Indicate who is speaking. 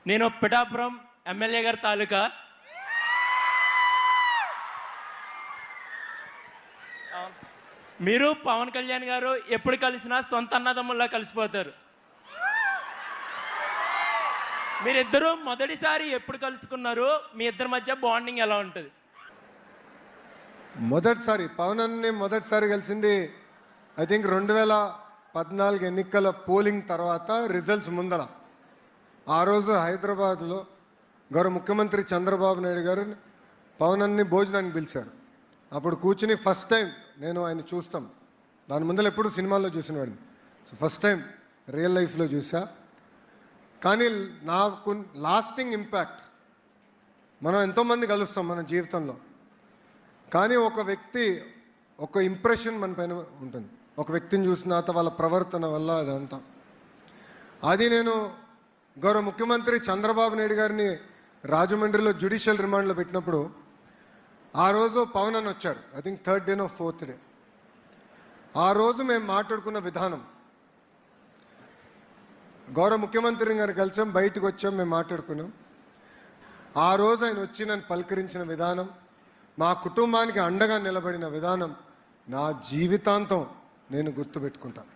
Speaker 1: నేను పిఠాపురం ఎమ్మెల్యే గారి తాలూకా. మీరు పవన్ కళ్యాణ్ గారు ఎప్పుడు కలిసినా సొంత అన్నదమ్ముల్లా కలిసిపోతారు. మీరిద్దరూ మొదటిసారి ఎప్పుడు కలుసుకున్నారు? మీ ఇద్దరి మధ్య బాండింగ్ ఎలా ఉంటుంది?
Speaker 2: మొదటిసారి పవన్ అన్ని మొదటిసారి కలిసింది ఐ థింక్ 2014 ఎన్నికల పోలింగ్ తర్వాత రిజల్ట్స్ ముందర. ఆ రోజు హైదరాబాద్లో గౌరవ ముఖ్యమంత్రి చంద్రబాబు నాయుడు గారు పవన్ అన్ని భోజనానికి పిలిచారు. అప్పుడు కూర్చుని ఫస్ట్ టైం నేను ఆయన చూస్తాం, దాని ముందర ఎప్పుడు సినిమాల్లో చూసిన వాడిని. సో ఫస్ట్ టైం రియల్ లైఫ్లో చూసా. కానీ నాకు లాస్టింగ్ ఇంపాక్ట్, మనం ఎంతోమంది కలుస్తాం మన జీవితంలో, కానీ ఒక వ్యక్తి ఒక ఇంప్రెషన్ మన పైన ఉంటుంది. ఒక వ్యక్తిని చూసిన తర్వాత వాళ్ళ ప్రవర్తన వల్ల అదంతా. అది నేను గౌరవ ముఖ్యమంత్రి చంద్రబాబు నాయుడు గారిని రాజమండ్రిలో జ్యుడిషియల్ రిమాండ్లో పెట్టినప్పుడు ఆ రోజు పవన్ అని వచ్చారు. I think 3rd day 4th day. ఆ రోజు మేము మాట్లాడుకున్న విధానం, గౌరవ ముఖ్యమంత్రి గారు కలిసాం, బయటకు వచ్చాం, మేము మాట్లాడుకున్నాం. ఆ రోజు ఆయన వచ్చి నన్ను పలకరించిన విధానం, మా కుటుంబానికి అండగా నిలబడిన విధానం నా జీవితాంతం నేను గుర్తుపెట్టుకుంటాను.